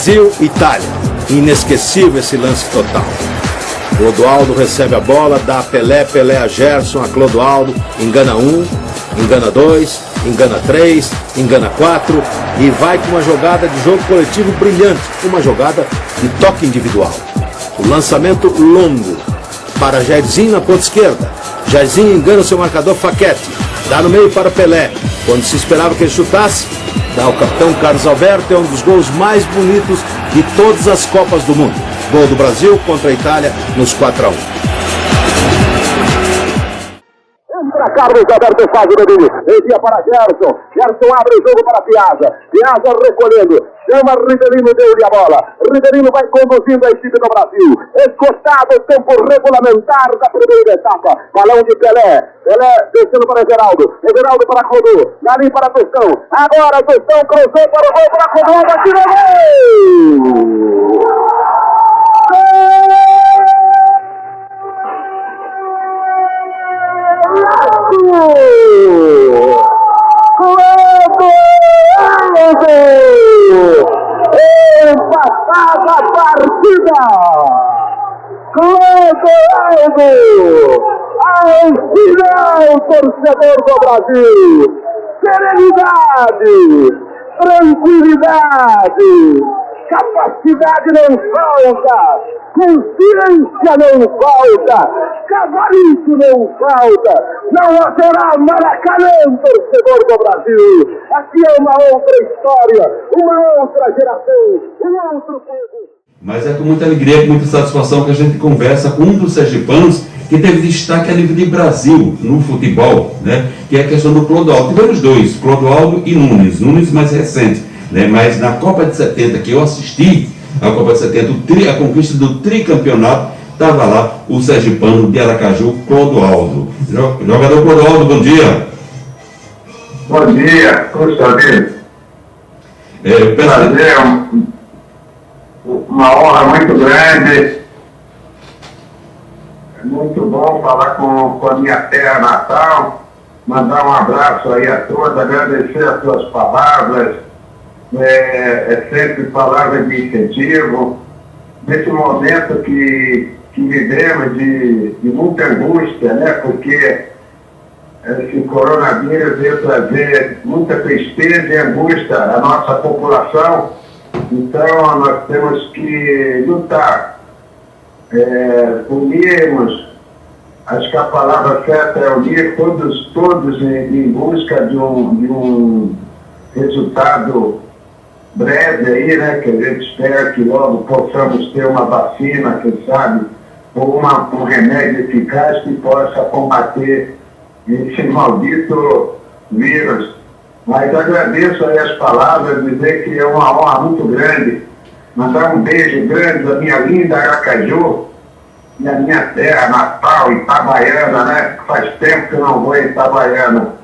Brasil e Itália. Inesquecível esse lance total. Clodoaldo recebe a bola, dá a Pelé, Pelé a Gerson, a Clodoaldo, engana 1, engana 2, engana 3, engana 4 e vai com uma jogada de jogo coletivo brilhante, uma jogada de toque individual. O lançamento longo para Jairzinho na ponta esquerda. Jairzinho engana o seu marcador Facchetti, dá no meio para Pelé. Quando se esperava que ele chutasse, dá ao capitão Carlos Alberto, é um dos gols mais bonitos de todas as Copas do Mundo. Gol do Brasil contra a Itália nos 4-1. Entra Carlos Alberto, faz o domínio, envia para Gerson, Gerson abre o jogo para Piazza, Piazza recolhendo, chama Ribeirinho, deu-lhe a bola, Ribeirinho vai conduzindo a equipe do Brasil, esgotado o tempo regulamentar da primeira etapa, balão de Pelé, Pelé descendo para Everaldo, Everaldo para Codô, Dali para Tostão, agora Tostão cruzou para o gol, para Codô, bateu gol! Empatada a partida! Clodoaldo! Ao final, torcedor do Brasil! Serenidade! Tranquilidade! Capacidade não falta! Consciência não falta! Cavalito não falta! Não haverá Maracanã, torcedor do Brasil! Aqui é uma outra história, uma outra geração, um outro povo! Mas é com muita alegria, com muita satisfação que a gente conversa com um dos sergipanos que teve destaque a nível de Brasil no futebol, né? Que é a questão do Clodoaldo. Tivemos dois, Clodoaldo e Nunes. Nunes mais recente, né? Mas na Copa de 70 que eu assisti, a Copa de 70, a conquista do tricampeonato, estava lá o sergipano de Aracaju, Clodoaldo. Jogador Clodoaldo, bom dia. Bom dia, Gustavo. Prazer, uma honra muito grande. É muito bom falar com a minha terra natal, mandar um abraço aí a todos, agradecer as suas palavras. É sempre palavras de incentivo. Nesse momento que vivemos de muita angústia, né? Porque esse coronavírus veio trazer muita tristeza e angústia à nossa população. Então, nós temos que lutar, unirmos, acho que a palavra certa é unir todos em busca de um resultado breve aí, né, que a gente espera que logo possamos ter uma vacina, quem sabe, ou um remédio eficaz que possa combater esse maldito vírus. Mas agradeço aí as palavras, dizer que é uma honra muito grande, mandar um beijo grande à minha linda Aracaju, e a minha terra natal, Itabaiana, né, faz tempo que eu não vou em Itabaiana.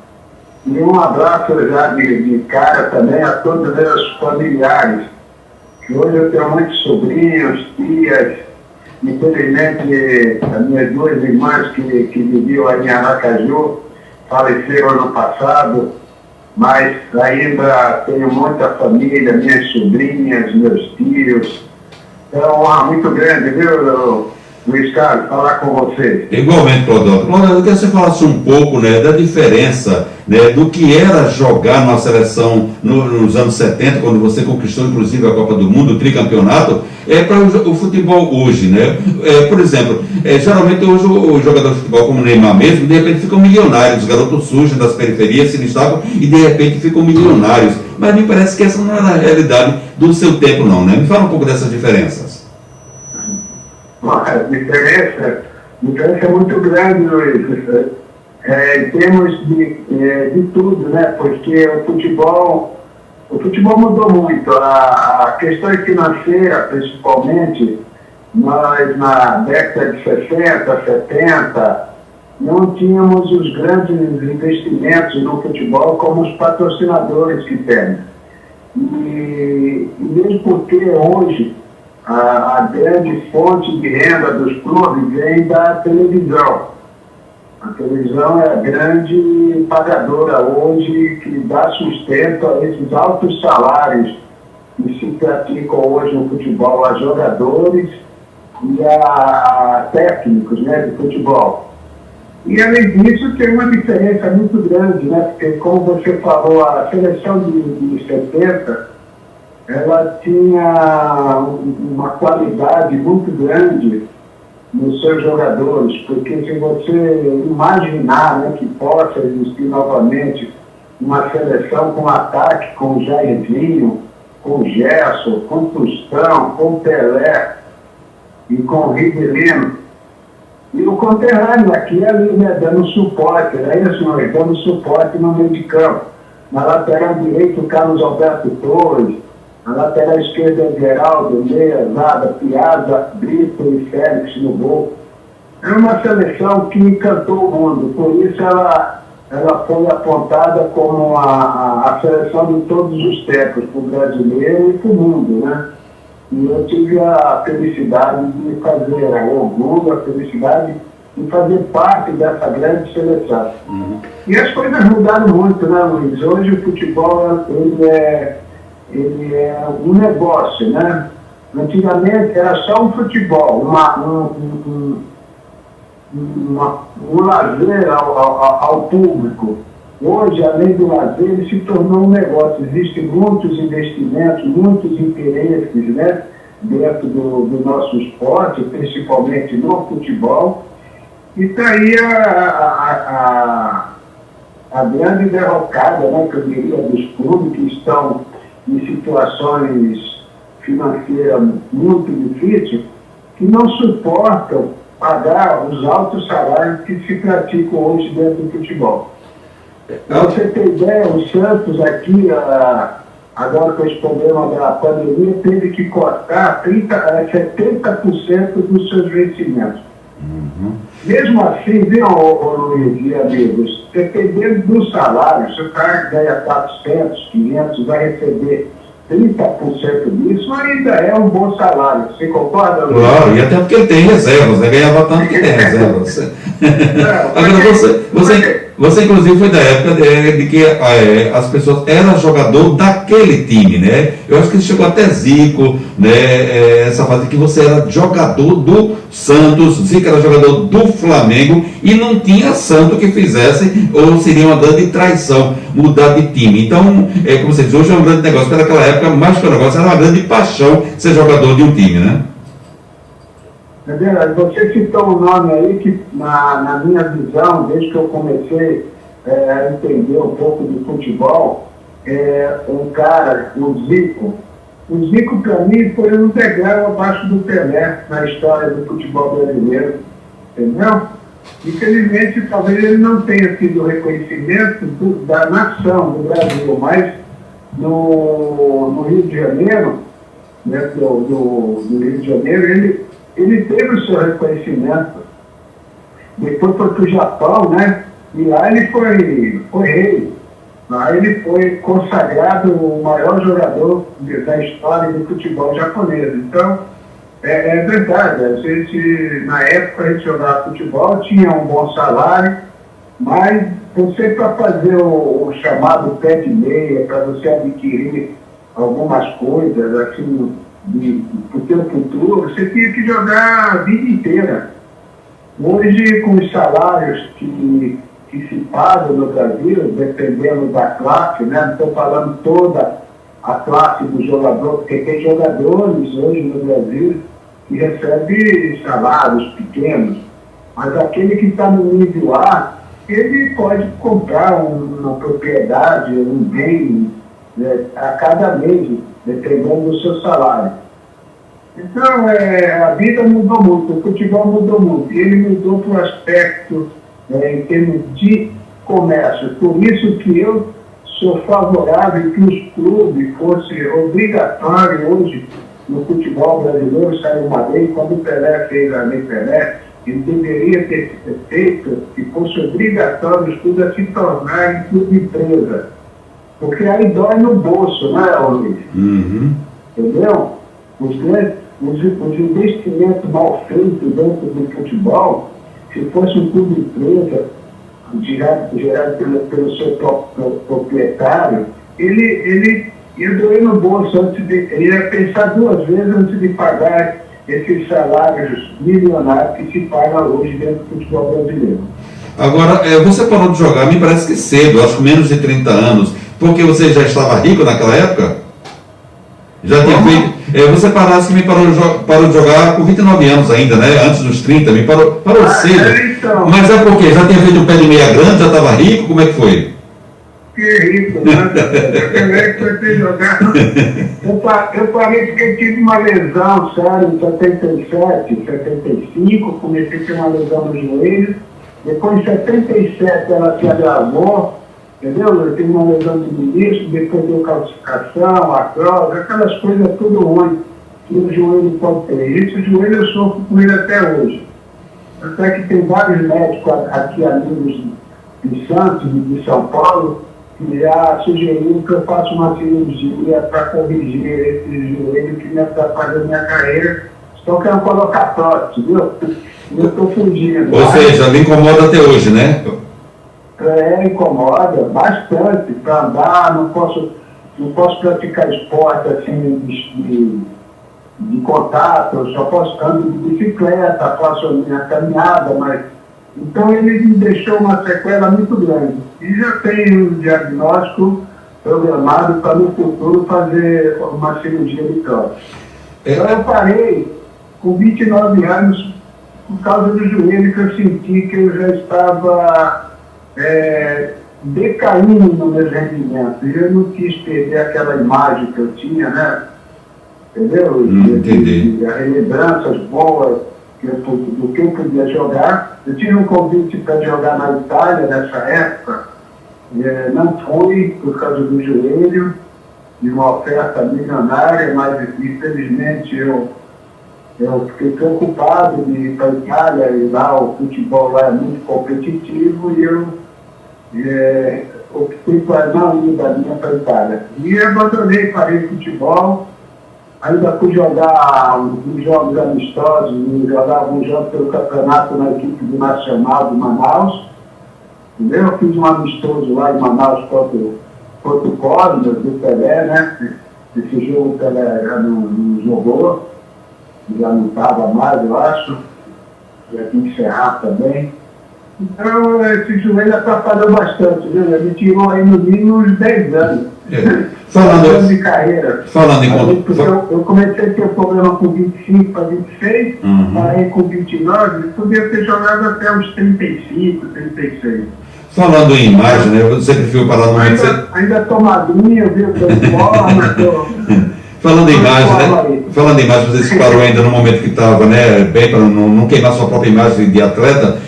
E um abraço já de cara também a todos os meus familiares, que hoje eu tenho muitos sobrinhos, tias, infelizmente as minhas duas irmãs que viviam aí em Aracaju faleceram ano passado, mas ainda tenho muita família, minhas sobrinhas, meus tios. É uma honra muito grande, viu, Luiz Carlos, falar com vocês. Igualmente, Clodoaldo. Clodoaldo, eu queria que você falasse um pouco, né, da diferença, né, do que era jogar numa seleção nos anos 70, quando você conquistou inclusive a Copa do Mundo, o tricampeonato, para o futebol hoje, né? Por exemplo, geralmente hoje o jogador de futebol, como o Neymar mesmo, de repente ficam milionários, os garotos surgem das periferias, se destacam e de repente ficam milionários. Mas me parece que essa não era a realidade do seu tempo, não, né? Me fala um pouco dessas diferenças. A diferença é muito grande, Luiz, em termos de tudo, né? Porque o futebol mudou muito. A questão financeira, principalmente, nós na década de 60, 70, não tínhamos os grandes investimentos no futebol como os patrocinadores que temos. E mesmo porque hoje a grande fonte de renda dos clubes vem da televisão. A televisão é a grande pagadora hoje que dá sustento a esses altos salários que se praticam hoje no futebol, a jogadores e a técnicos, né, de futebol. E, além disso, tem uma diferença muito grande, né? Porque, como você falou, a seleção de 70, ela tinha uma qualidade muito grande nos seus jogadores, porque se você imaginar, né, que possa existir novamente uma seleção com ataque, com o Jairzinho, com o Gerson, com o Tostão, com o Pelé e com o Rivelino, e o conterrâneo aqui ali, né, dando suporte, é isso, nós dando suporte no meio de campo. Na lateral direita, o Carlos Alberto Torres, na lateral esquerda, Geraldo, Meia, Zada, Piazza, Brito e Félix no gol. É uma seleção que encantou o mundo, por isso ela foi apontada como a seleção de todos os tempos, para o brasileiro e para o mundo, né? E eu tive a felicidade de fazer, o orgulho, a felicidade de fazer parte dessa grande seleção. E as coisas mudaram muito, né, Luiz? Hoje o futebol ele é um negócio, né? Antigamente era só um futebol, um lazer ao público. Hoje, além do lazer, ele se tornou um negócio. Existem muitos investimentos, muitos interesses, né, dentro do nosso esporte, principalmente no futebol. E está aí a grande derrocada, né, que eu diria, dos clubes que estão em situações financeiras muito difíceis, que não suportam pagar os altos salários que se praticam hoje dentro do futebol. Para você ter ideia, o Santos aqui, agora com esse problema da pandemia, teve que cortar 70% dos seus vencimentos. Mesmo assim, viu, Luiz e amigos, dependendo do salário, se o cara ganha 400, 500, vai receber 30% disso, ainda é um bom salário. Você concorda, Luiz? Claro, e até porque ele tem reservas, né? Ganhava tanto que tem reservas. Agora, você inclusive foi da época de que as pessoas eram jogador daquele time, né? Eu acho que chegou até Zico, né? Essa fase que você era jogador do Santos, Zico era jogador do Flamengo e não tinha santo que fizesse ou seria uma grande traição mudar de time. Então, como você diz, hoje é um grande negócio, porque naquela época, mais que um negócio, era uma grande paixão ser jogador de um time, né? É verdade. Você citou um nome aí que, na minha visão, desde que eu comecei a entender um pouco de futebol, um cara, o Zico. O Zico, para mim, foi um degrau abaixo do Pelé na história do futebol brasileiro. Entendeu? Infelizmente, talvez ele não tenha tido reconhecimento da nação do Brasil, mas no Rio de Janeiro, né, do Rio de Janeiro, ele teve o seu reconhecimento. Depois foi para o Japão, né? E lá ele foi rei. Lá ele foi consagrado o maior jogador da história do futebol japonês. Então, é verdade. A gente, na época, a gente jogava futebol, tinha um bom salário, mas você, para fazer o chamado pé de meia, para você adquirir algumas coisas, assim, para o seu futuro, você tinha que jogar a vida inteira. Hoje, com os salários que se pagam no Brasil, dependendo da classe, né? Não estou falando toda a classe do jogador, porque tem jogadores hoje no Brasil que recebem salários pequenos, mas aquele que está no nível A, ele pode comprar uma propriedade, um bem, né, a cada mês, dependendo do seu salário. Então, a vida mudou muito, o futebol mudou muito, e ele mudou para o aspecto em termos de comércio. Por isso que eu sou favorável que os clubes fossem obrigatórios hoje no futebol brasileiro, saiu uma lei, quando o Pelé fez a Lei Pelé, ele deveria ter feito que fosse obrigatório os clubes a se tornarem clube empresa. Porque aí dói no bolso, né, Luiz? Entendeu? Os investimentos mal feitos dentro do futebol, se fosse um clube empresa, gerado pelo seu próprio proprietário, ele ia doer no bolso ia pensar 2 vezes antes de pagar esses salários milionários que se pagam hoje dentro do futebol brasileiro. Agora, você parou de jogar, me parece que cedo, acho que menos de 30 anos, porque você já estava rico naquela época? Já tinha feito. Você parece que parou de jogar com 29 anos ainda, né? Antes dos 30, me parou cedo. Então, mas é porque já tinha feito um pé de meia grande, já estava rico, como é que foi? Que rico, né? Eu fui jogar. Eu parei porque eu tive uma lesão séria em 77, 75, comecei a ter uma lesão no joelho. Depois em 77 ela se agravou, entendeu? Eu tive uma lesão de menisco, depois deu calcificação, artrose, aquelas coisas tudo ruim que o joelho pode ter. Esse joelho eu sofro com ele até hoje. Até que tem vários médicos aqui, amigos de Santos, de São Paulo, que já sugeriram que eu faça uma cirurgia para corrigir esse joelho que me atrapalhou minha carreira. Estão querendo colocar prótese, viu? Eu estou fugindo. Ou seja, me incomoda até hoje, né? Incomoda bastante para andar, não posso praticar esporte assim de contato, eu só posso andar de bicicleta, faço a minha caminhada, mas então ele me deixou uma sequela muito grande. E já tenho um diagnóstico programado para no futuro fazer uma cirurgia de prótese. Então eu parei com 29 anos por causa do joelho, que eu senti que eu já estava decaindo no meu rendimento. E eu não quis perder aquela imagem que eu tinha, né? Entendeu? Entendi. Lembranças boas do que eu podia jogar. Eu tive um convite para jogar na Itália nessa época. Não fui por causa do joelho, de uma oferta milionária, mas infelizmente eu fiquei preocupado de ir para a Itália, e lá o futebol lá é muito competitivo, e eu optei para não ir da minha para a Itália. E abandonei, parei o futebol, ainda fui jogar uns jogos amistosos, jogar alguns jogos pelo campeonato na equipe do Nacional de Manaus. Entendeu? Eu fiz um amistoso lá em Manaus contra o Cosmos, do Pelé, né? Esse jogo o Pelé já não jogou, já não estava mais, eu acho. Já tinha que encerrar também. Então, esse joelho atrapalhou bastante, viu? Ele tirou aí no mínimo uns 10 anos. Falando de carreira. Falando em eu comecei a ter problema com 25 para 26, parei com 29, podia ter jogado até uns 35, 36. Falando em imagem, né? Você preferiu parar no momento. Ainda estou magrinho, viu? Falando em imagem, né? Falando em imagem, você se parou ainda no momento que estava, né? Bem, para não queimar sua própria imagem de atleta.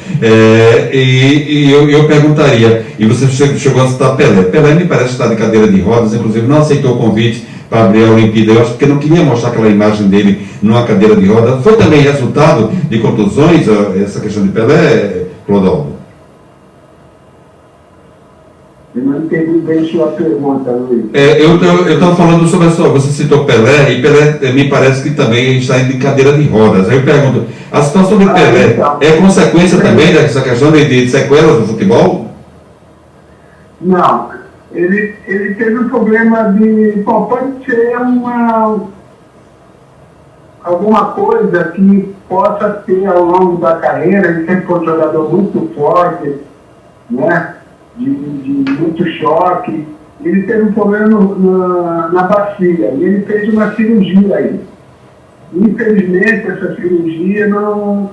E eu perguntaria, e você chegou a citar Pelé. Pelé me parece estar de cadeira de rodas, inclusive não aceitou o convite para abrir a Olimpíada. Eu acho que não queria mostrar aquela imagem dele numa cadeira de rodas. Foi também resultado de contusões, essa questão de Pelé, Clodoaldo? Eu não entendi bem sua pergunta, Luiz. Eu estava falando sobre você citou Pelé, e Pelé me parece que também está de cadeira de rodas. Aí eu pergunto, a situação de Pelé então, é consequência também dessa questão de sequelas do futebol? Não, ele teve um problema pode ser alguma coisa que possa ter ao longo da carreira. Ele sempre foi um jogador muito forte, né? De muito choque. Ele teve um problema na bacia e ele fez uma cirurgia aí. Infelizmente, essa cirurgia não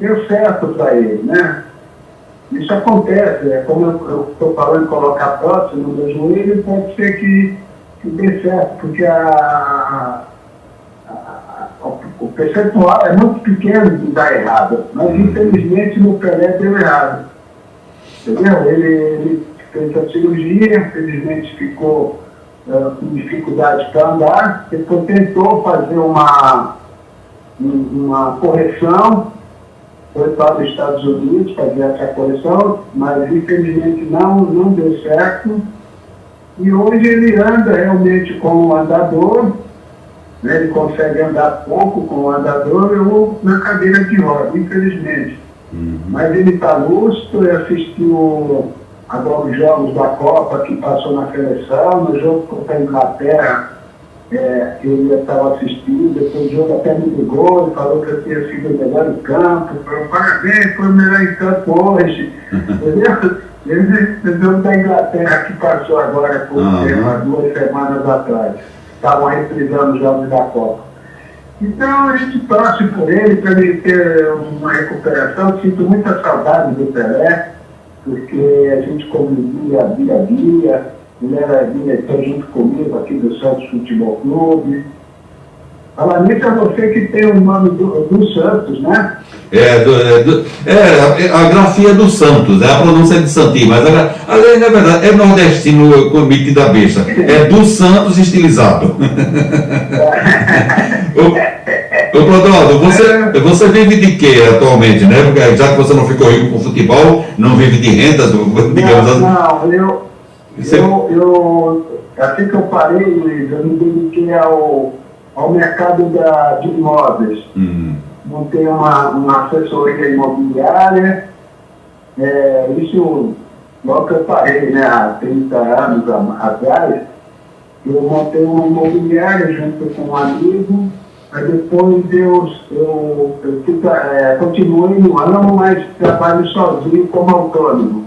deu certo para ele, né? Isso acontece, como eu estou falando em colocar prótese no meu joelho, pode ser que dê certo, porque o percentual é muito pequeno de dar errado, mas infelizmente no Pelé deu errado. Entendeu? Ele fez a cirurgia, infelizmente ficou com dificuldade para andar, depois tentou fazer uma correção, foi para os Estados Unidos fazer essa correção, mas infelizmente não deu certo. E hoje ele anda realmente com o andador, né? Ele consegue andar pouco com o andador ou na cadeira de roda, infelizmente. Mas ele está lúcido, assistiu agora os jogos da Copa que passou na seleção, no jogo contra a Inglaterra, ele estava assistindo, depois do jogo até me ligou e falou que eu tinha sido o melhor em campo, falou, parabéns, foi o melhor em campo hoje, entendeu? Esse jogo da Inglaterra que passou agora por há 2 semanas atrás, estavam reprisando os jogos da Copa. Então a gente torce por ele, para ele ter uma recuperação. Sinto muita saudade do Pelé, porque a gente convivia dia a dia, ele era diretor junto comigo aqui do Santos Futebol Clube. Falar nisso, é você que tem o nome do Santos, né? A grafia do Santos, a pronúncia de Santinho, mas na verdade é nordestino cometido da besta, é do Santos estilizado. Ô Clodoaldo, você vive de quê atualmente, né? Porque já que você não ficou rico com futebol, não vive de rendas, digamos assim. Não, eu assim que eu parei, Luiz, eu me dediquei ao mercado de imóveis. Montei uma assessoria imobiliária, isso logo que eu parei, né, há 30 anos atrás, eu montei uma imobiliária junto com um amigo, aí depois eu continuei no ramo, mas trabalho sozinho como autônomo.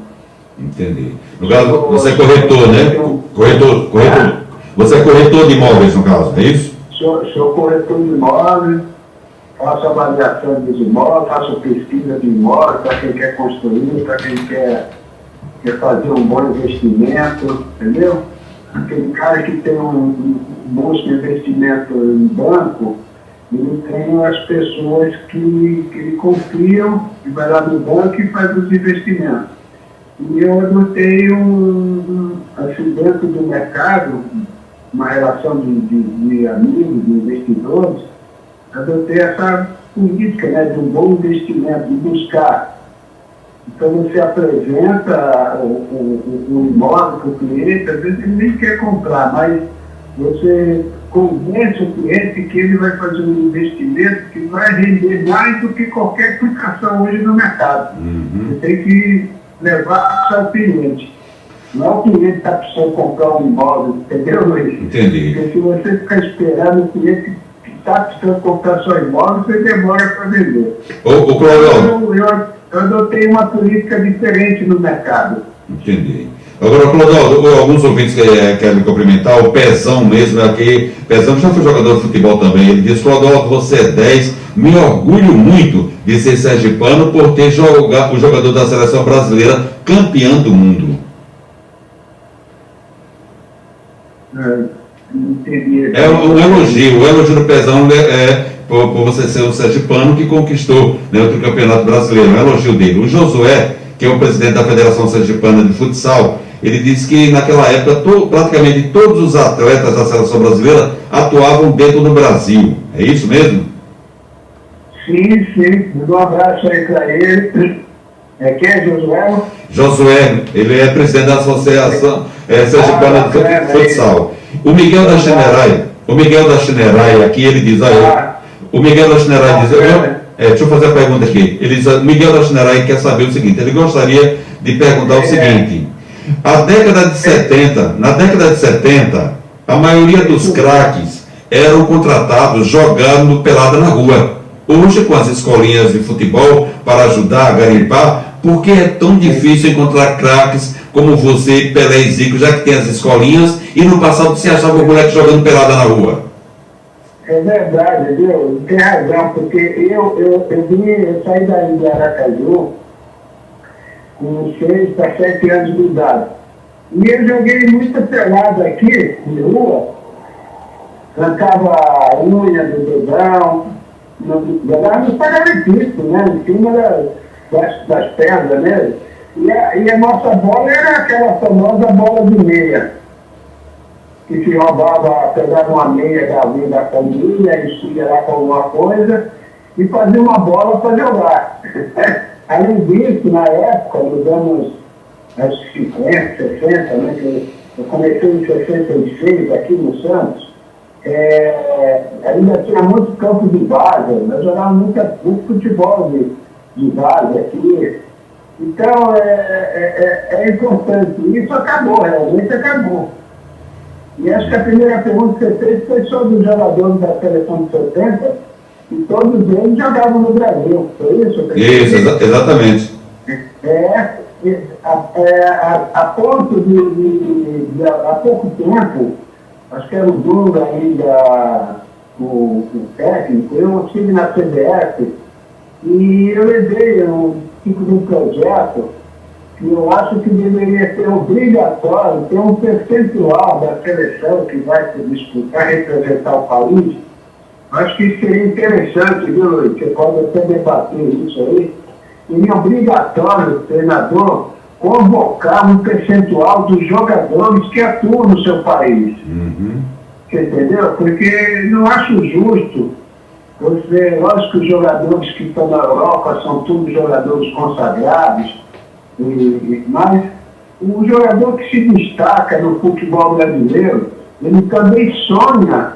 Entendi. No caso, você é corretor, né? Corretor. Você é corretor de imóveis, no caso, é isso? Sou corretor de imóveis, faço avaliação dos imóveis, faço pesquisa de imóveis para quem quer construir, para quem quer fazer um bom investimento, entendeu? Aquele cara que tem um bom investimento em banco, ele tem as pessoas que confiam e vai lá no banco e faz os investimentos. E eu adotei assim, dentro do mercado, uma relação de amigos, de investidores, adotei essa política, né, de um bom investimento, de buscar. Então você apresenta o imóvel para o cliente, às vezes ele nem quer comprar, mas você convence o cliente que ele vai fazer um investimento que vai render mais do que qualquer aplicação hoje no mercado. Você tem que levar ao cliente. Não é o cliente que está precisando comprar um imóvel, entendeu, Luiz? Entendi. Porque se você ficar esperando o cliente que está precisando comprar seu imóvel, você demora para vender. Eu adotei uma política diferente no mercado. Entendi. Agora, Clodoaldo, alguns ouvintes querem me cumprimentar, o Pezão mesmo aqui, Pezão já foi jogador de futebol também, ele diz, Clodoaldo, você é 10, me orgulho muito de ser sergipano por ter jogado o jogador da seleção brasileira campeão do mundo. É um elogio, o elogio do Pezão por você ser o sergipano que conquistou, né, o campeonato brasileiro, um elogio dele. O Josué, que é o presidente da Federação Sergipana de Futsal, ele disse que naquela época praticamente todos os atletas da seleção brasileira atuavam dentro do Brasil. É isso mesmo? Sim. Um abraço aí para ele. Quem é Josué? Josué, ele é presidente da Associação Sergipana de Futsal. O Miguel da Chinerai aqui, ele diz, o Miguel da Chinerai diz, deixa eu fazer a pergunta aqui. Ele diz, Miguel da Chinerai quer saber o seguinte, ele gostaria de perguntar o seguinte, na década de 70, a maioria dos craques eram contratados jogando pelada na rua. Hoje, com as escolinhas de futebol para ajudar a garimpar, por que é tão difícil encontrar craques como você, Pelé e Zico, já que tem as escolinhas, e no passado se achava o moleque jogando pelada na rua? É verdade, viu? Tem razão, porque eu saí daí de Aracaju com 6 para 7 anos de idade. E eu joguei muita pelada aqui, de rua, arrancava a unha do dedão, jogava no paralelepípedo, né? Em cima das pedras, né? E a nossa bola era aquela famosa bola de meia, que se roubava, pegava uma meia da família, enchia lá com alguma coisa e fazia uma bola para jogar. Além disso, na época, nos anos 50, 60, né, que eu comecei em 66 aqui no Santos, ainda tinha muito campo de várzea, nós jogávamos muito futebol de várzea aqui. Então, é importante. Isso acabou, realmente acabou. E acho que a primeira pergunta que você fez foi sobre os jogadores da seleção de 70, e todos eles jogavam no Brasil. Foi isso? Isso, exatamente. A ponto de há pouco tempo, acho que era o Dunga ainda, o técnico, eu estive na CBF e eu levei um tipo de um projeto que eu acho que deveria ser obrigatório ter um percentual da seleção que vai se disputar, representar o país. Acho que isso seria interessante, viu, Luiz? Você pode até debater isso aí. Seria obrigatório o treinador convocar um percentual dos jogadores que atuam no seu país. Você entendeu? Porque não acho justo. Lógico que os jogadores que estão na Europa são todos jogadores consagrados, mas o jogador que se destaca no futebol brasileiro, ele também sonha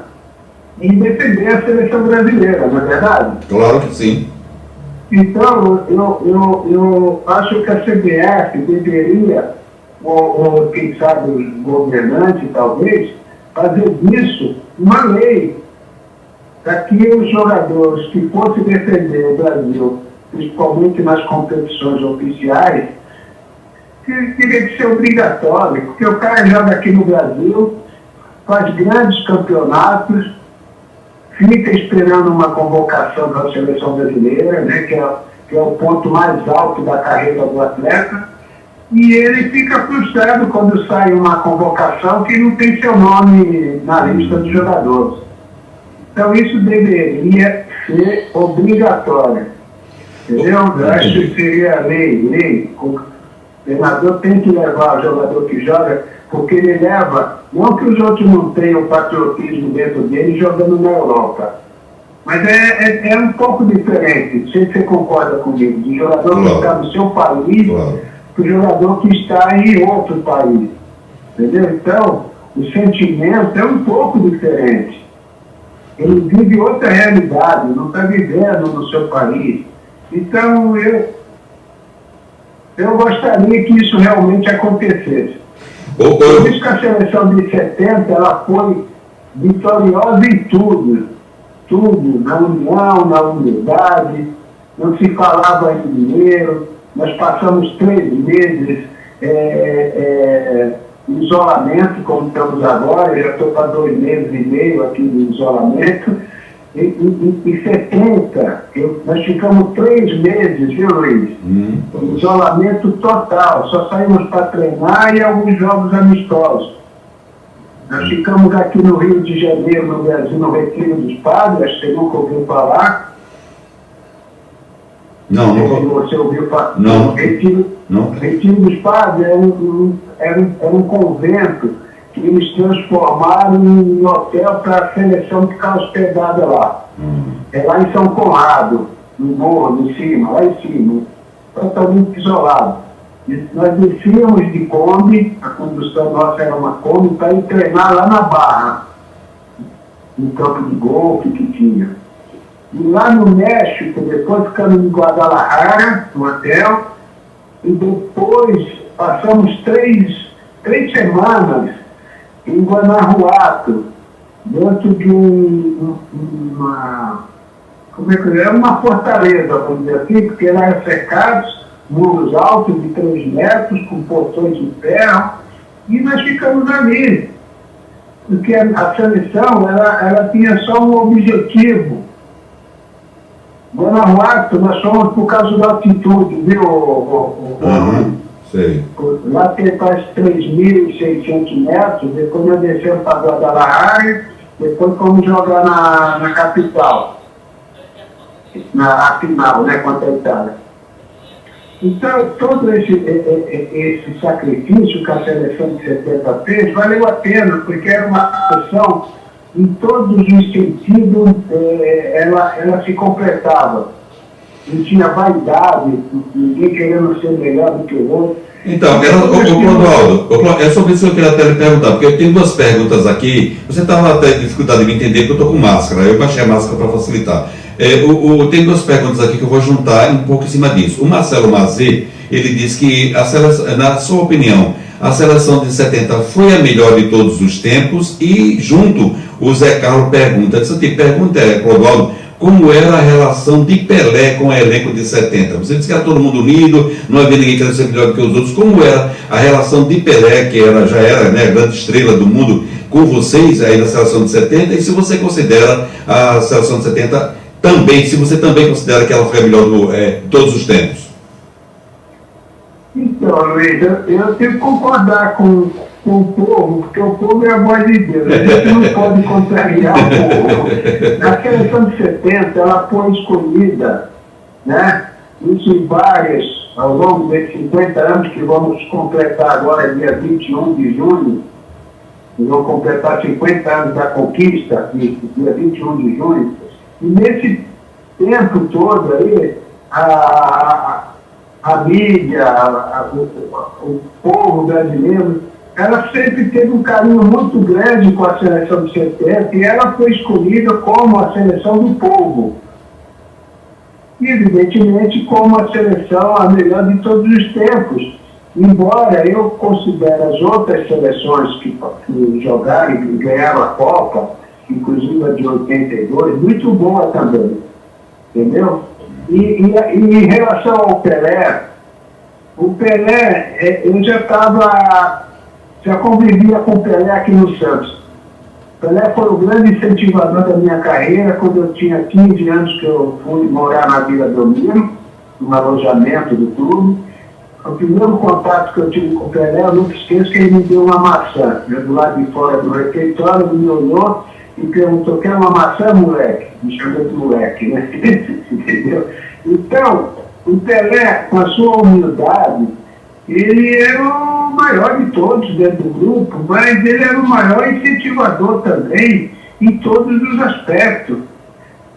em defender a seleção brasileira, não é verdade? Claro que sim. Então, eu acho que a CBF deveria, ou quem sabe os governantes talvez, fazer disso uma lei para que os jogadores que fossem defender o Brasil, principalmente nas competições oficiais, teria que ser obrigatório, porque o cara joga aqui no Brasil, faz grandes campeonatos, fica esperando uma convocação para a seleção brasileira, né, que é o ponto mais alto da carreira do atleta, e ele fica frustrado quando sai uma convocação que não tem seu nome na lista de jogadores. Então isso deveria ser obrigatório. Entendeu? Eu acho que seria lei. O treinador tem que levar o jogador que joga, porque ele leva, não que os outros não tenham patriotismo dentro dele jogando na Europa, mas é um pouco diferente, não sei se você concorda comigo, de jogador que está no seu país, para o jogador que está em outro país, entendeu? Então, o sentimento é um pouco diferente. Ele vive outra realidade, não está vivendo no seu país. Então, eu gostaria que isso realmente acontecesse. Por isso que a seleção de 70, ela foi vitoriosa em tudo, na união, na unidade, não se falava em dinheiro, nós passamos 3 meses em isolamento, como estamos agora, eu já estou para 2 meses e meio aqui de isolamento, em 70, nós ficamos 3 meses, viu, Luiz? Isolamento total, só saímos para treinar e alguns jogos amistosos. Nós ficamos aqui no Rio de Janeiro, no Brasil, no Retiro dos Padres, acho que você nunca ouviu falar. Não. Você ouviu falar? Não. Retiro dos Padres era um convento que eles transformaram em hotel para a seleção ficar hospedada lá. É lá em São Conrado, no morro, em cima, lá em cima, totalmente isolado. E nós descíamos de Kombi, a condução nossa era uma Kombi, para ir treinar lá na Barra, no campo de golfe que tinha. E lá no México, depois ficamos em Guadalajara, no hotel, e depois passamos 3 semanas em Guanajuato, dentro de uma fortaleza, vamos dizer assim, porque ela era cercados, muros altos de 3 metros, com portões de ferro, e nós ficamos ali, porque a seleção ela tinha só um objetivo. Guanajuato, nós fomos por causa da altitude, viu? Sei. Lá tem quase 3.600 metros, depois nós descemos para Guadalajara, depois fomos jogar na capital, na final, né, contra a Itália. Então, todo esse sacrifício que a seleção de 70 fez, valeu a pena, porque era uma seleção, em todos os sentidos, ela se completava. Não tinha vaidade, ninguém querendo ser melhor do que o outro. Então, Clodoaldo, é sobre isso que eu queria até lhe perguntar, porque eu tenho 2 perguntas aqui. Você estava até dificuldade de me entender, porque eu estou com máscara, eu baixei a máscara para facilitar. Tem 2 perguntas aqui que eu vou juntar um pouco em cima disso. O Marcelo Mazê, ele disse que a seleção, na sua opinião, a seleção de 70 foi a melhor de todos os tempos, e junto o Zé Carlos pergunta, Clodoaldo, como era a relação de Pelé com o elenco de 70? Você disse que era todo mundo unido, não havia ninguém querendo ser melhor do que os outros. Como era a relação de Pelé, que já era, né, a grande estrela do mundo, com vocês aí na seleção de 70, e se você considera a seleção de 70 também, se você também considera que ela foi a melhor de todos os tempos? Então, Luiz, eu tenho que concordar com o povo, porque o povo é a voz de Deus. A gente não pode contrariar o povo. Na seleção de 70, ela foi escolhida, né? Isso em várias, ao longo desses 50 anos que vamos completar agora, dia 21 de junho, vão completar 50 anos da conquista, dia 21 de junho. E nesse tempo todo aí, a mídia, o povo brasileiro, ela sempre teve um carinho muito grande com a seleção de 70, e ela foi escolhida como a seleção do povo. E, evidentemente, como a seleção a melhor de todos os tempos. Embora eu considere as outras seleções que jogaram e ganharam a Copa, inclusive a de 82, muito boa também. Entendeu? E em relação ao Pelé, o Pelé, eu já convivia com o Pelé aqui no Santos. O Pelé foi o grande incentivador da minha carreira. Quando eu tinha 15 anos que eu fui morar na Vila Belmiro, no alojamento do clube, o primeiro contato que eu tive com o Pelé, eu nunca esqueço que ele me deu uma maçã. Eu, do lado de fora do refeitório, ele me olhou e perguntou: quer uma maçã, moleque? Me chamou de moleque, né? Entendeu? Então, o Pelé, com a sua humildade, ele era o maior de todos dentro do grupo, mas ele era o maior incentivador também em todos os aspectos,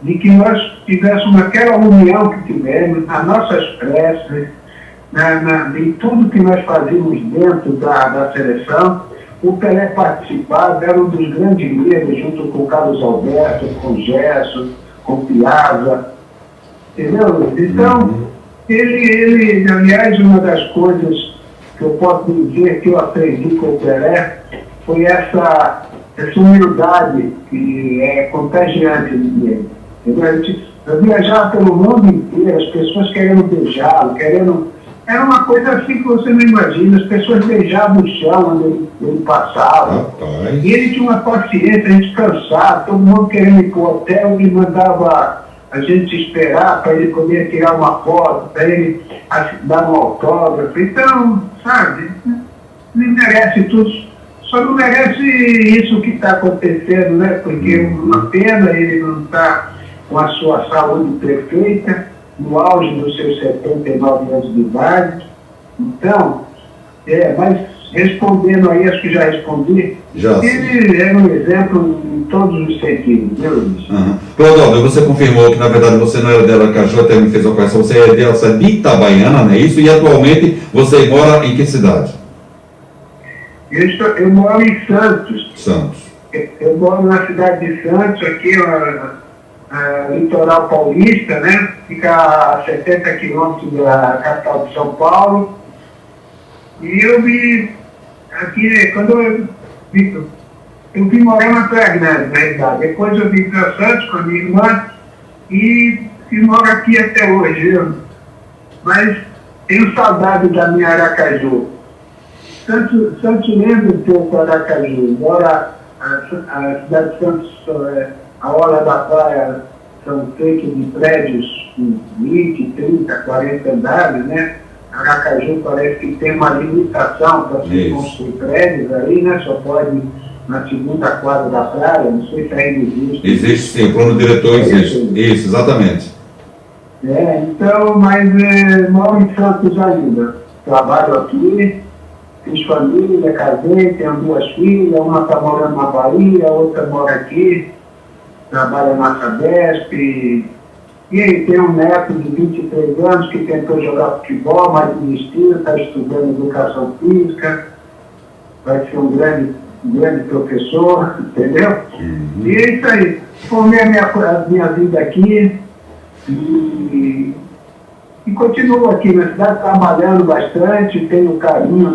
de que nós tivéssemos aquela união que tivemos nas nossas preces, em tudo que nós fazíamos dentro da seleção. O Pelé participava, era um dos grandes líderes, junto com o Carlos Alberto, com o Gerson, com o Piazza, entendeu? Então, ele, aliás, uma das coisas que eu posso dizer que eu aprendi com o Pelé foi essa humildade que é contagiante dele. Eu viajava pelo mundo inteiro, as pessoas querendo beijá-lo, era uma coisa assim que você não imagina, as pessoas beijavam o chão onde ele passava. E ele tinha uma paciência, a gente cansado, todo mundo querendo ir para o hotel, ele mandava a gente esperar para ele poder tirar uma foto, para ele dar um autógrafo. Então, sabe, ele merece tudo, só não merece isso que está acontecendo, né? Porque uma pena ele não está com a sua saúde perfeita, no auge dos seus 79 anos de idade. Então, mas respondendo aí, acho que já respondi, ele era um exemplo em todos os sentidos, viu, Luiz? Clodoaldo, você confirmou que na verdade você não era de Aracaju, até me fez uma correção, você é de Itabaiana, não é isso? E atualmente você mora em que cidade? Eu moro em Santos. Santos. Eu moro na cidade de Santos, aqui litoral paulista, né? Fica a 70 quilômetros da capital de São Paulo. E eu vi aqui, quando eu vim morar na Praia Grande, na realidade. Depois eu vim para Santos com a minha irmã e moro aqui até hoje, viu? Mas tenho saudade da minha Aracaju. Santos lembra um pouco Aracaju, embora a cidade de Santos, a orla da praia, são feitos de prédios com 20, 30, 40 andares, né? Aracaju parece que tem uma limitação para se construir prédios aí, né? Só pode na segunda quadra da praia, não sei se ainda existe. Existe sim, o plano diretor existe. Isso, exatamente. Então, mas moro em Santos ainda. Trabalho aqui, fiz família, casei, tenho 2 filhas, uma está morando na Bahia, a outra mora aqui, trabalha na Sabesp, e tem um neto de 23 anos que tentou jogar futebol, mas desistiu, está estudando educação física, vai ser um grande professor, entendeu? E é isso aí. Formei a minha vida aqui, e E continuo aqui na cidade trabalhando bastante, tenho o carinho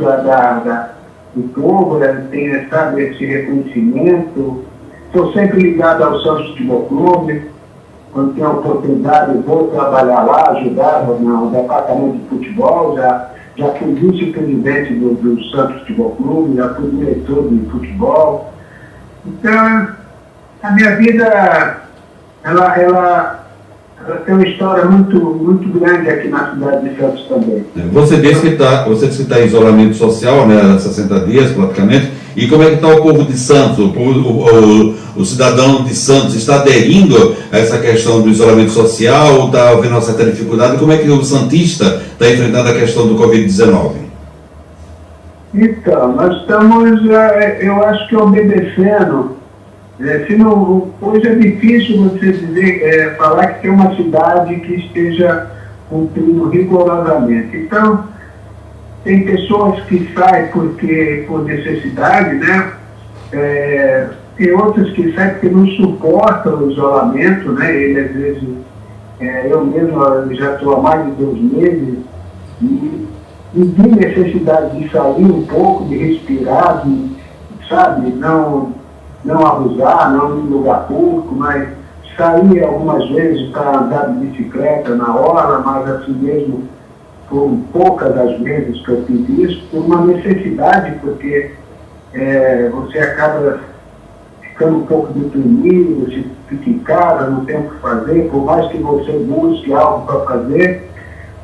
do povo, tenho, sabe, esse reconhecimento. Estou sempre ligado ao Santos Futebol Clube. Quando tenho a oportunidade, eu vou trabalhar lá, ajudar no departamento de futebol. Já fui vice-presidente do Santos Futebol Clube, já fui diretor de futebol. Então, a minha vida, ela tem uma história muito grande aqui na cidade de Santos também. Você disse que está em isolamento social, né, 60 dias praticamente. E como é que está o povo de Santos, o cidadão de Santos está aderindo a essa questão do isolamento social, está havendo uma certa dificuldade? Como é que o santista está enfrentando a questão do Covid-19? Então, nós estamos, eu acho que obedecendo. Hoje é difícil você dizer, falar que tem uma cidade que esteja cumprindo rigorosamente. Então, tem pessoas que saem por necessidade, né? Tem outras que saem porque não suportam o isolamento, né? Ele, às vezes, eu mesmo já estou há mais de 2 meses e vi necessidade de sair um pouco, de respirar, sabe? Não abusar, não ir em lugar público, mas sair algumas vezes para andar de bicicleta na hora, mas assim mesmo, por poucas das vezes que eu fiz isso, por uma necessidade, porque você acaba ficando um pouco deprimido, você fica em casa, não tem o que fazer, por mais que você busque algo para fazer,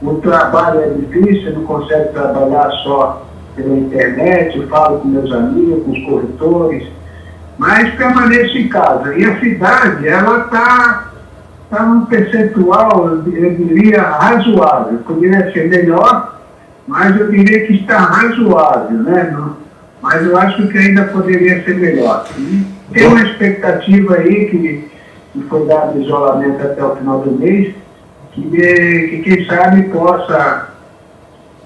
o trabalho é difícil, não consegue trabalhar só pela internet, eu falo com meus amigos, com os corretores, mas permaneço em casa. E a cidade, ela está num percentual, eu diria, razoável. Poderia ser melhor, mas eu diria que está razoável, né? Mas eu acho que ainda poderia ser melhor. E tem uma expectativa aí que foi dado isolamento até o final do mês, que quem sabe possa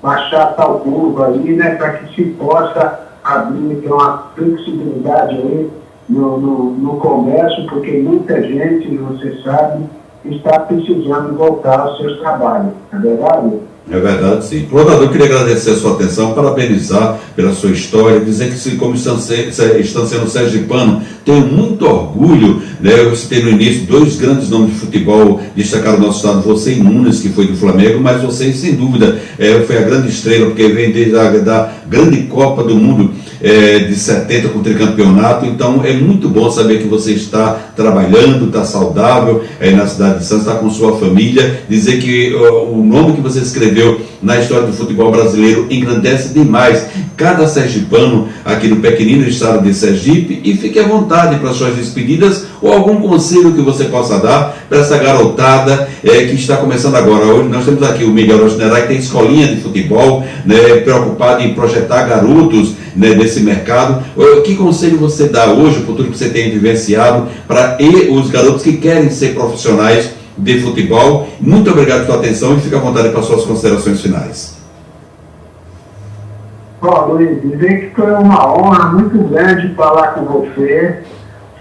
baixar tal curva aí, né? Para que se possa abrir, ter uma flexibilidade aí no comércio, porque muita gente, você sabe, está precisando voltar aos seus trabalhos, não é verdade? É verdade, sim. Clodoaldo, eu queria agradecer a sua atenção, parabenizar pela sua história, dizer que, como estão sendo sergipano, tenho muito orgulho, né? Eu citei no início 2 grandes nomes de futebol destacaram no nosso estado, você e Nunes, que foi do Flamengo, mas você, sem dúvida, foi a grande estrela, porque vem desde da grande Copa do Mundo de 70 com o tricampeonato. Então é muito bom saber que você está trabalhando, está saudável na cidade de Santos, está com sua família, dizer que o nome que você escreveu na história do futebol brasileiro engrandece demais cada sergipano aqui no pequenino estado de Sergipe. E fique à vontade para suas despedidas ou algum conselho que você possa dar para essa garotada que está começando agora. Hoje nós temos aqui o Miguel Rochenerai, que tem escolinha de futebol, né, preocupado em projetar garotos, né, nesse mercado. Que conselho você dá hoje, por tudo que você tem vivenciado, para os garotos que querem ser profissionais de futebol? Muito obrigado pela atenção e fica à vontade para suas considerações finais. Luiz, dizer que foi uma honra muito grande falar com você,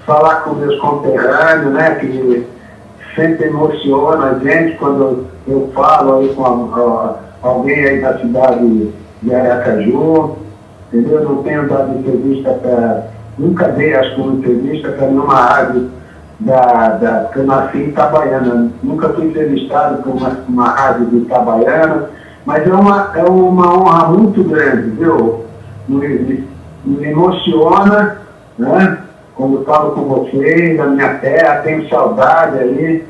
falar com meus conterrâneos, né, que sempre emociona a gente quando eu falo aí com alguém aí da cidade de Aracaju, entendeu? Não tenho dado entrevista nunca dei, acho que uma entrevista para nenhuma rádio que eu nasci em Itabaiana. Nunca fui entrevistado por uma rádio de Itabaiana, mas é uma honra muito grande, viu? Me emociona, né? Quando falo com vocês, da minha terra, tenho saudade aí,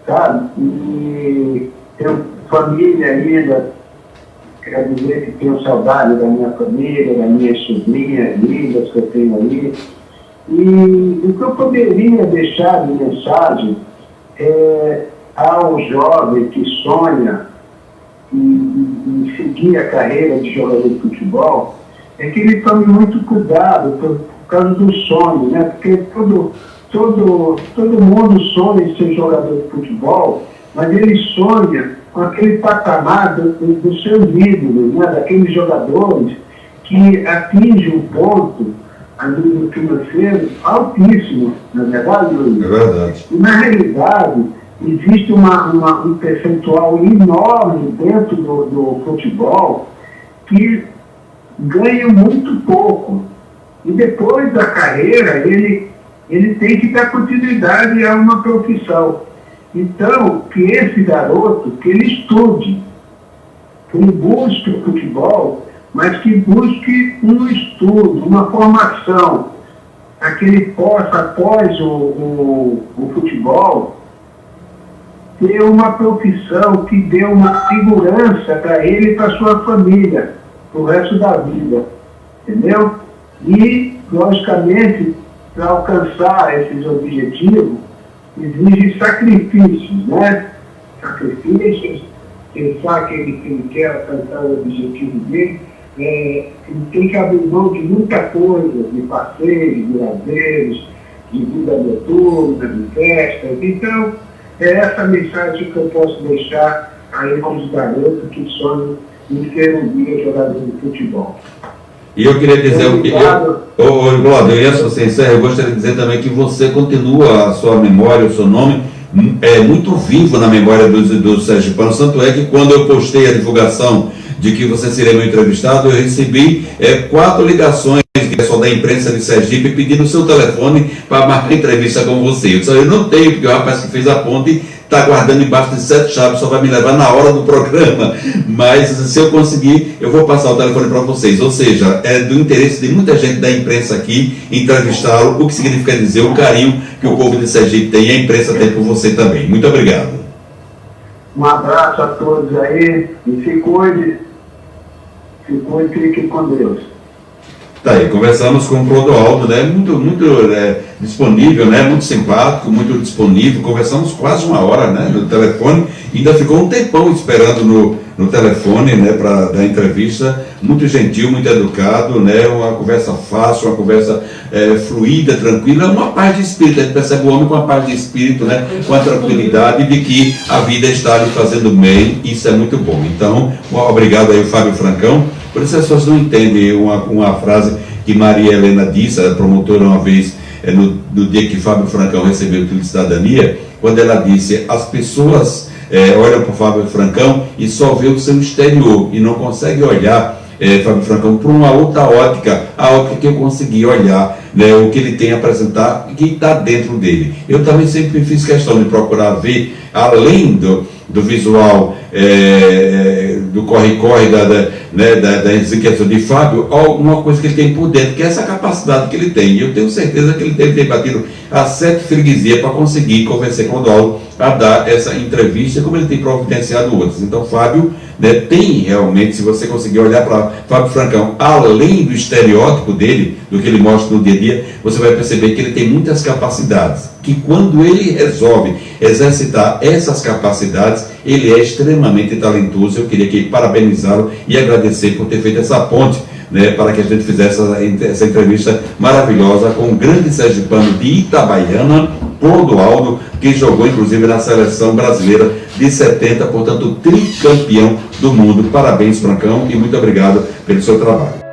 sabe? E tenho família ainda, quero dizer que tenho saudade da minha família, das minhas sobrinhas lindas que eu tenho ali. E o que eu poderia deixar de mensagem ao jovem que sonha em seguir a carreira de jogador de futebol, é que ele tome muito cuidado por causa do sonho, né? Porque todo mundo sonha em ser jogador de futebol, mas ele sonha com aquele patamar dos seus ídolos, né? Daqueles jogadores que atingem um ponto a nível financeiro altíssimo, na verdade, Luiz? É verdade. E na realidade, existe um percentual enorme dentro do futebol que ganha muito pouco. E depois da carreira, ele tem que dar continuidade a uma profissão. Então, que esse garoto, que ele estude, que ele busque o futebol, mas que busque um estudo, uma formação, para que ele possa, após o futebol, ter uma profissão que dê uma segurança para ele e para sua família, para o resto da vida, entendeu? E, logicamente, para alcançar esses objetivos, exigem sacrifícios, né? Sacrifícios, pensar que ele quer alcançar o objetivo dele, ele tem que abrir mão de muita coisa, de passeios, de lazeres, de vida noturna, de festas. Então, é essa mensagem que eu posso deixar a esses garotos que sonham em ser um dia jogador de futebol. E eu queria dizer o que. Antes de você encerrar, eu gostaria de dizer também que você continua a sua memória, o seu nome, muito vivo na memória dos sergipanos. Tanto é que quando eu postei a divulgação de que você seria meu entrevistado, eu recebi 4 ligações do pessoal da imprensa de Sergipe pedindo o seu telefone para marcar entrevista com você. Eu disse, eu não tenho, porque o rapaz que fez a ponte está guardando embaixo de 7 chaves, só vai me levar na hora do programa, mas se eu conseguir, eu vou passar o telefone para vocês. Ou seja, é do interesse de muita gente da imprensa aqui entrevistá-lo, o que significa dizer o carinho que o povo de Sergipe tem e a imprensa tem por você também. Muito obrigado. Um abraço a todos aí e se cuide e fique com Deus. Tá aí, conversamos com o Clodoaldo, né? Muito disponível, né? Muito simpático, muito disponível. Conversamos quase 1 hora, né? No telefone. Ainda ficou um tempão esperando no telefone, né? Para dar entrevista. Muito gentil, muito educado, né? Uma conversa fácil, uma conversa fluida, tranquila. Uma paz de espírito. A gente percebe o homem com a paz de espírito, né? Com a tranquilidade de que a vida está lhe fazendo bem. Isso é muito bom. Então, obrigado aí, Fábio Francão. Por isso as pessoas não entendem uma frase que Maria Helena disse, a promotora, uma vez, no dia que Fábio Francão recebeu o título de cidadania, quando ela disse, as pessoas olham para o Fábio Francão e só vê o seu exterior e não conseguem olhar Fábio Francão por uma outra ótica, a ótica que eu consegui olhar, né, o que ele tem a apresentar e que está dentro dele. Eu também sempre fiz questão de procurar ver, além do visual, do corre-corre, da execução de Fábio, alguma coisa que ele tem por dentro, que é essa capacidade que ele tem. E eu tenho certeza que ele deve ter batido a 7 freguesias para conseguir convencer Clodoaldo a dar essa entrevista, como ele tem providenciado outras. Então, Fábio, né, tem realmente, se você conseguir olhar para Fábio Francão, além do estereótipo dele, do que ele mostra no dia a dia, você vai perceber que ele tem muitas capacidades, que quando ele resolve exercitar essas capacidades, ele é extremamente talentoso. Eu queria aqui parabenizá-lo e agradecer por ter feito essa ponte, né, para que a gente fizesse essa entrevista maravilhosa com o grande sergipano de Itabaiana, Clodoaldo, que jogou inclusive na seleção brasileira de 70, portanto tricampeão do mundo. Parabéns, Francão, e muito obrigado pelo seu trabalho.